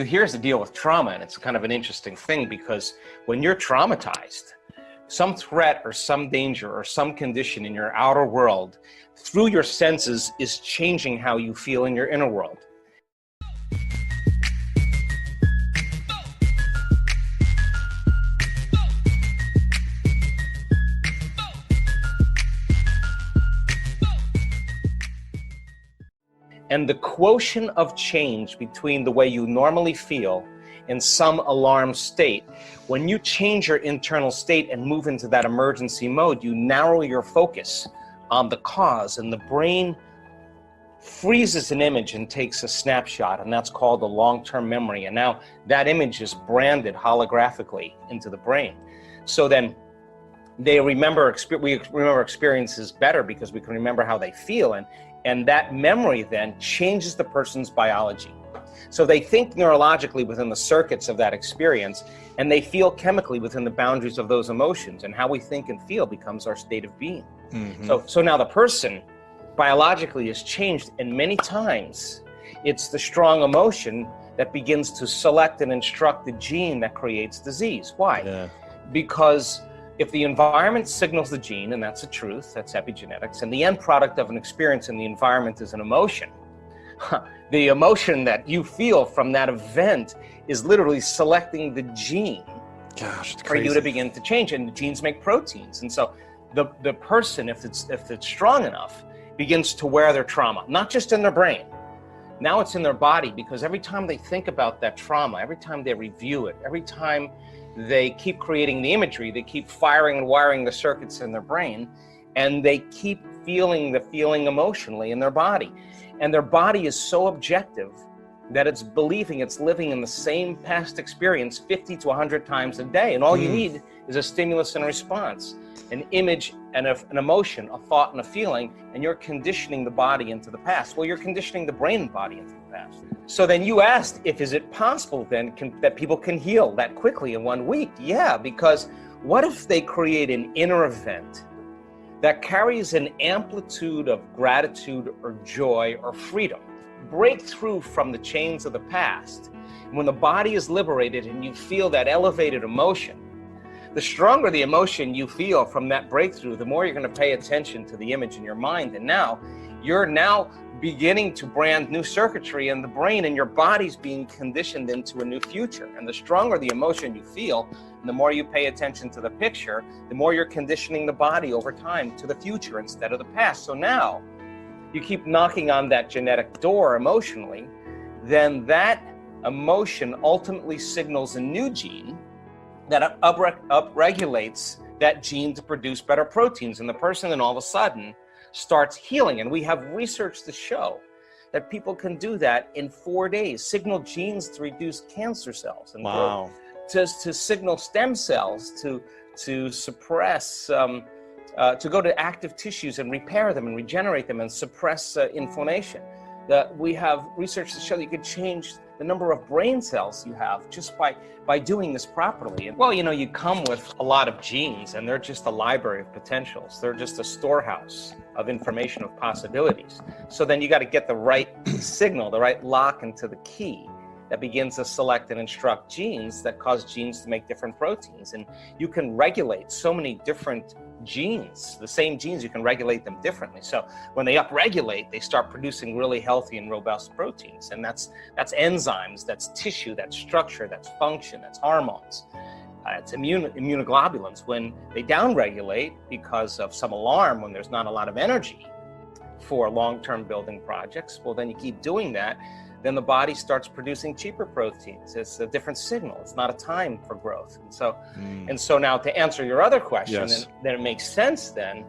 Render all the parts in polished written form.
here's the deal with trauma, and it's kind of an interesting thing, because when you're traumatized, some threat or some danger or some condition in your outer world, through your senses, is changing how you feel in your inner world. And the quotient of change between the way you normally feel in some alarm state, when you change your internal state and move into that emergency mode, you narrow your focus on the cause, and the brain freezes an image and takes a snapshot, and that's called a long-term memory. And now that image is branded holographically into the brain. So then we remember experiences better because we can remember how they feel, and that memory then changes the person's biology. So they think neurologically within the circuits of that experience, and they feel chemically within the boundaries of those emotions, and how we think and feel becomes our state of being. Mm-hmm. So now the person biologically is changed, and many times it's the strong emotion that begins to select and instruct the gene that creates disease. Why? Yeah. Because if the environment signals the gene, and that's the truth, that's epigenetics, and the end product of an experience in the environment is an emotion, the emotion that you feel from that event is literally selecting the gene for you to begin to change. And the genes make proteins. And so the person, if it's strong enough, begins to wear their trauma, not just in their brain. Now it's in their body, because every time they think about that trauma, every time they review it, every time they keep creating the imagery, they keep firing and wiring the circuits in their brain, and they keep feeling the feeling emotionally in their body. And their body is so objective that it's believing it's living in the same past experience 50 to 100 times a day. And all you need is a stimulus and a response, an image and an emotion, a thought and a feeling, and you're conditioning the body into the past. Well, you're conditioning the brain and body into the past. So then you asked, is it possible then that people can heal that quickly in 1 week? Yeah, because what if they create an inner event that carries an amplitude of gratitude or joy or freedom, break through from the chains of the past? When the body is liberated and you feel that elevated emotion, the stronger the emotion you feel from that breakthrough, the more you're going to pay attention to the image in your mind. And now you're beginning to brand new circuitry in the brain, and your body's being conditioned into a new future. And the stronger the emotion you feel, and the more you pay attention to the picture, the more you're conditioning the body over time to the future instead of the past. So now you keep knocking on that genetic door emotionally, then that emotion ultimately signals a new gene that upregulates that gene to produce better proteins, and the person then all of a sudden starts healing. And we have research to show that people can do that in 4 days, signal genes to reduce cancer cells and growth, to signal stem cells to suppress, to go to active tissues and repair them and regenerate them and suppress inflammation. We have research to show that you could change the number of brain cells you have just by doing this properly. And well, you come with a lot of genes, and they're just a library of potentials. They're just a storehouse of information, of possibilities. So then you got to get the right signal, the right lock into the key that begins to select and instruct genes that cause genes to make different proteins. And you can regulate so many different genes, the same genes, you can regulate them differently. So when they upregulate, they start producing really healthy and robust proteins. And that's enzymes, that's tissue, that's structure, that's function, that's hormones. It's immunoglobulins. When they downregulate because of some alarm, when there's not a lot of energy for long-term building projects, well, then you keep doing that, then the body starts producing cheaper proteins. It's a different signal. It's not a time for growth. And so now to answer your other question, then it makes sense then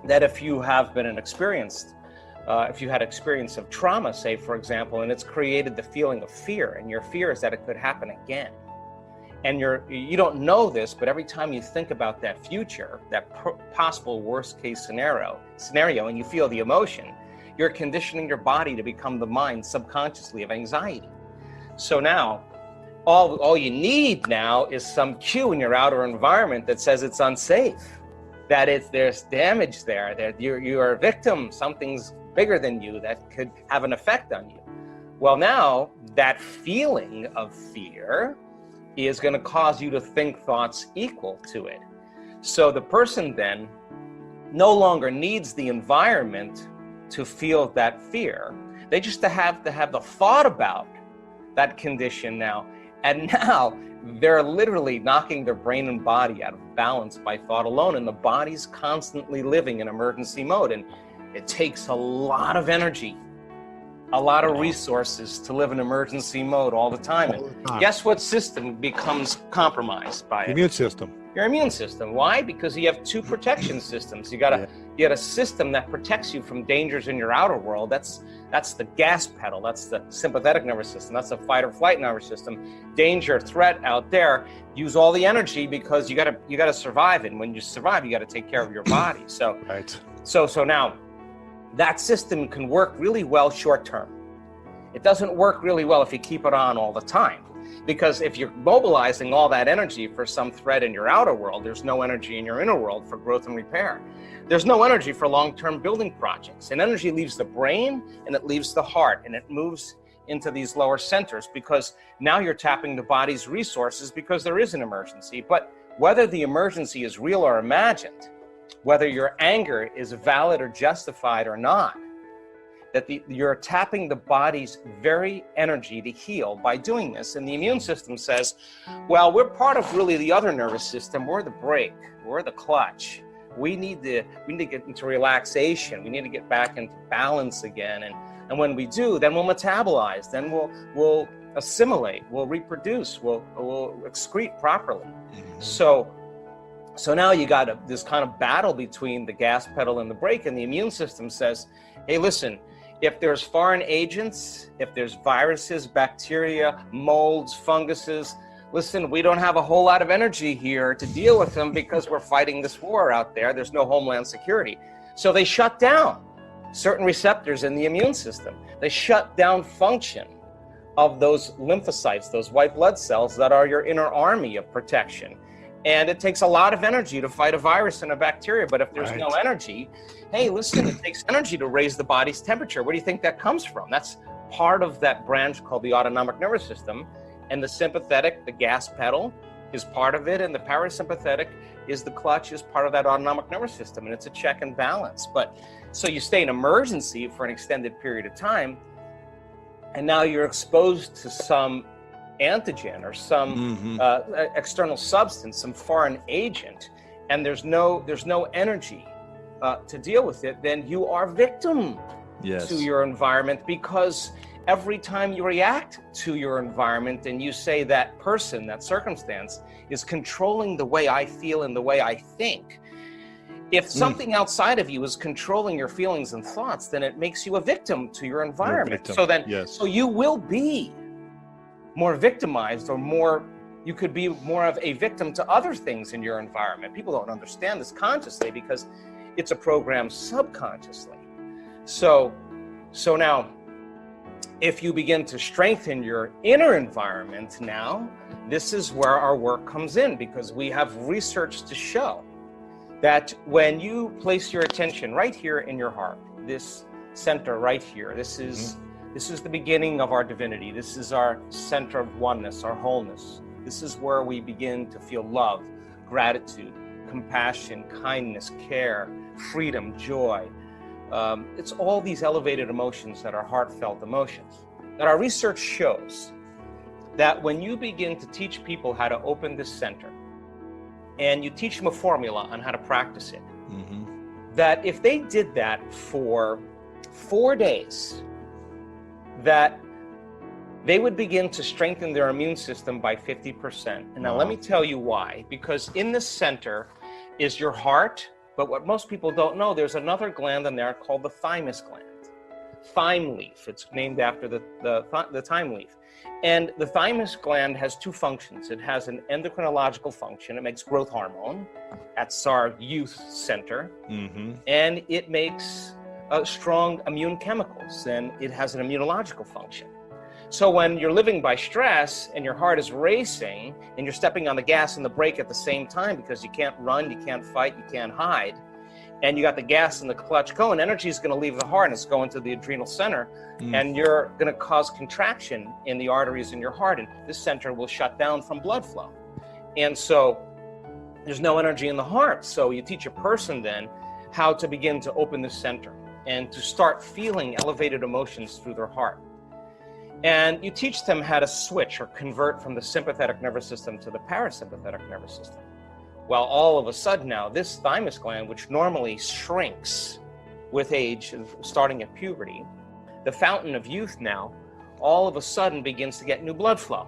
that if you have been if you had experience of trauma, say, for example, and it's created the feeling of fear, and your fear is that it could happen again. And you don't know this, but every time you think about that future, that possible worst case scenario, and you feel the emotion, you're conditioning your body to become the mind subconsciously of anxiety. So now, all you need now is some cue in your outer environment that says it's unsafe, that there's damage there, that you're a victim, something's bigger than you that could have an effect on you. Well, now that feeling of fear is going to cause you to think thoughts equal to it. So the person then no longer needs the environment to feel that fear. They just have the thought about that condition now. And now they're literally knocking their brain and body out of balance by thought alone. And the body's constantly living in emergency mode. And it takes a lot of energy, a lot of resources to live in emergency mode all the time. And guess what system becomes compromised by it? Immune system. Your immune system. Why? Because you have two protection systems. You got a system that protects you from dangers in your outer world. That's the gas pedal. That's the sympathetic nervous system. That's the fight or flight nervous system. Danger, threat out there. Use all the energy because you gotta survive. And when you survive, you got to take care of your body. So so now that system can work really well short term. It doesn't work really well if you keep it on all the time. Because if you're mobilizing all that energy for some threat in your outer world, there's no energy in your inner world for growth and repair. There's no energy for long-term building projects. And energy leaves the brain and it leaves the heart and it moves into these lower centers because now you're tapping the body's resources because there is an emergency. But whether the emergency is real or imagined, whether your anger is valid or justified or not, that you're tapping the body's very energy to heal by doing this. And the immune system says, well, we're part of really the other nervous system. We're the brake. We're the clutch. We need to get into relaxation. We need to get back into balance again. And when we do, then we'll metabolize. Then we'll assimilate. We'll reproduce. We'll excrete properly. Mm-hmm. So now you got this kind of battle between the gas pedal and the brake. And the immune system says, hey, listen, if there's foreign agents, if there's viruses, bacteria, molds, funguses, listen, we don't have a whole lot of energy here to deal with them because we're fighting this war out there. There's no homeland security. So they shut down certain receptors in the immune system. They shut down function of those lymphocytes, those white blood cells that are your inner army of protection. And it takes a lot of energy to fight a virus and a bacteria. But if there's no energy, hey, listen, it takes energy to raise the body's temperature. Where do you think that comes from? That's part of that branch called the autonomic nervous system. And the sympathetic, the gas pedal, is part of it. And the parasympathetic is the clutch, is part of that autonomic nervous system. And it's a check and balance. But so you stay in emergency for an extended period of time. And now you're exposed to some antigen or some external substance, some foreign agent, and there's no energy to deal with it, then you are victim to your environment, because every time you react to your environment and you say that person, that circumstance is controlling the way I feel and the way I think, if something outside of you is controlling your feelings and thoughts, then it makes you a victim to your environment. So then, so you will be more victimized, or you could be more of a victim to other things in your environment. People don't understand this consciously because it's a program subconsciously. So now, if you begin to strengthen your inner environment now, this is where our work comes in, because we have research to show that when you place your attention right here in your heart, this center right here, this is the beginning of our divinity. This is our center of oneness, our wholeness. This is where we begin to feel love, gratitude, compassion, kindness, care, freedom, joy. It's all these elevated emotions that are heartfelt emotions. That our research shows that when you begin to teach people how to open this center, and you teach them a formula on how to practice it, that if they did that for 4 days, that they would begin to strengthen their immune system by 50%. And now let me tell you why. Because in the center is your heart, but what most people don't know, there's another gland in there called the thymus gland. Thyme leaf, it's named after the thyme leaf. And the thymus gland has two functions. It has an endocrinological function. It makes growth hormone. That's our youth center. And it makes strong immune chemicals, and it has an immunological function. So when you're living by stress and your heart is racing and you're stepping on the gas and the brake at the same time because you can't run, you can't fight, you can't hide, and you got the gas in the clutch going, energy is going to leave the heart and it's going to the adrenal center, and you're going to cause contraction in the arteries in your heart, and this center will shut down from blood flow. And so there's no energy in the heart. So you teach a person then how to begin to open the center and to start feeling elevated emotions through their heart. And you teach them how to switch or convert from the sympathetic nervous system to the parasympathetic nervous system. Well, all of a sudden now, this thymus gland, which normally shrinks with age, starting at puberty, the fountain of youth now, all of a sudden begins to get new blood flow.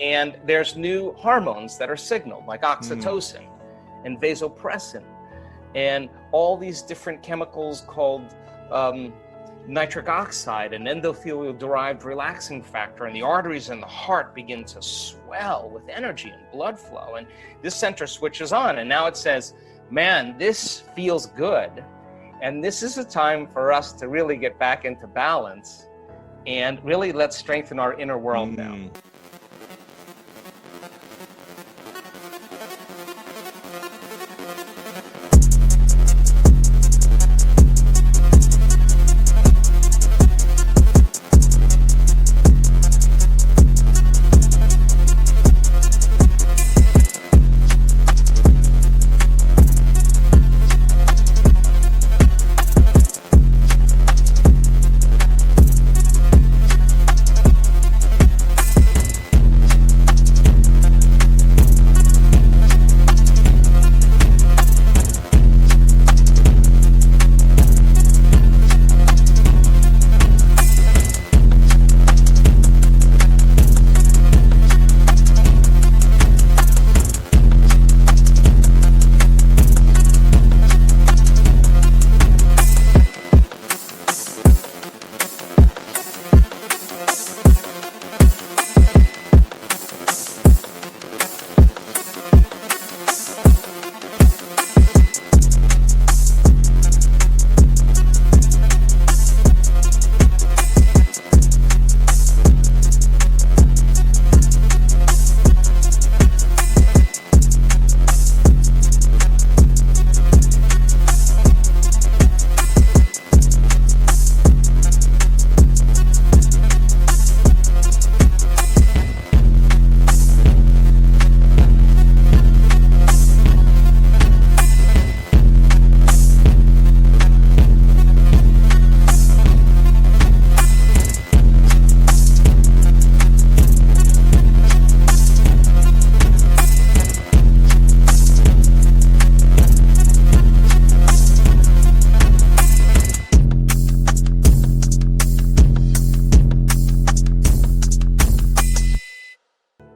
And there's new hormones that are signaled, like oxytocin and vasopressin, and all these different chemicals called nitric oxide and endothelial-derived relaxing factor, and the arteries in the heart begin to swell with energy and blood flow, and this center switches on, and now it says, man, this feels good, and this is a time for us to really get back into balance, and really let's strengthen our inner world now.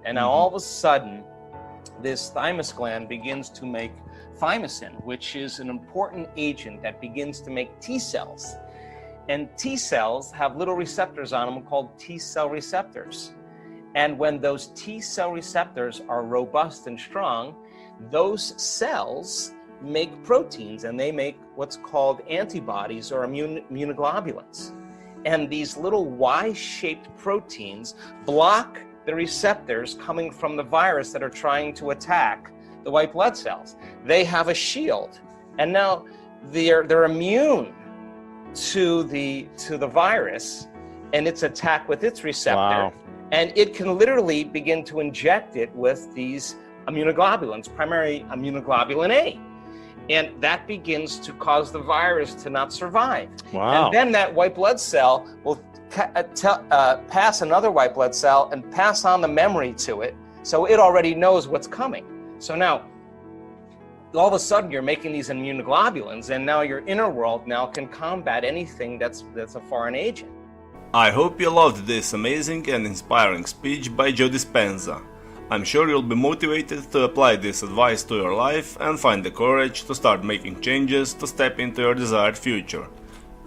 And now all of a sudden, this thymus gland begins to make thymosin, which is an important agent that begins to make T cells. And T cells have little receptors on them called T cell receptors. And when those T cell receptors are robust and strong, those cells make proteins, and they make what's called antibodies or immunoglobulins. And these little Y-shaped proteins block the receptors coming from the virus that are trying to attack the white blood cells. They have a shield, and now they're immune to the virus and its attack with its receptor. Wow. And it can literally begin to inject it with these immunoglobulins, primarily immunoglobulin A. And that begins to cause the virus to not survive. Wow. And then that white blood cell will pass another white blood cell and pass on the memory to it, so it already knows what's coming. So now, all of a sudden, you're making these immunoglobulins, and now your inner world now can combat anything that's a foreign agent. I hope you loved this amazing and inspiring speech by Joe Dispenza. I'm sure you'll be motivated to apply this advice to your life and find the courage to start making changes to step into your desired future.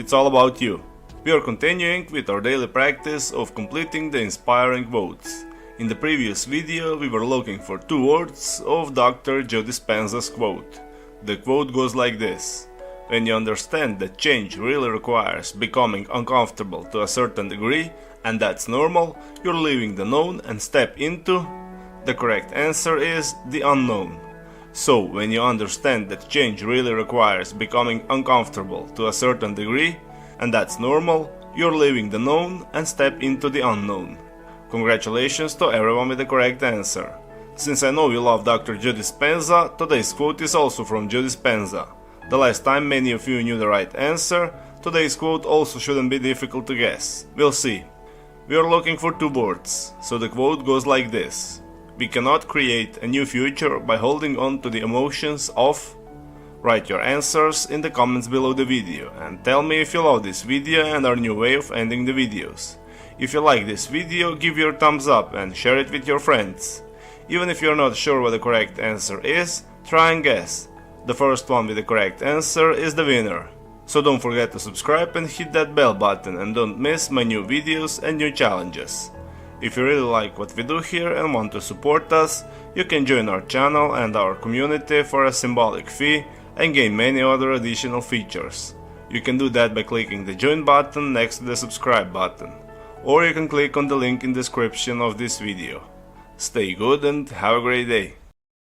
It's all about you. We are continuing with our daily practice of completing the inspiring quotes. In the previous video we were looking for 2 words of Dr. Joe Dispenza's quote. The quote goes like this: when you understand that change really requires becoming uncomfortable to a certain degree, and that's normal, you're leaving the known and step into... The correct answer is the unknown. So, when you understand that change really requires becoming uncomfortable to a certain degree, and that's normal, you're leaving the known and step into the unknown. Congratulations to everyone with the correct answer. Since I know you love Dr. Joe Dispenza, today's quote is also from Joe Dispenza. The last time many of you knew the right answer, today's quote also shouldn't be difficult to guess. We'll see. We are looking for two words, so the quote goes like this. We cannot create a new future by holding on to the emotions of... Write your answers in the comments below the video and tell me if you love this video and our new way of ending the videos. If you like this video, give your thumbs up and share it with your friends. Even if you're not sure what the correct answer is, try and guess. The first one with the correct answer is the winner. So don't forget to subscribe and hit that bell button and don't miss my new videos and new challenges. If you really like what we do here and want to support us, you can join our channel and our community for a symbolic fee and gain many other additional features. You can do that by clicking the join button next to the subscribe button, or you can click on the link in the description of this video. Stay good and have a great day.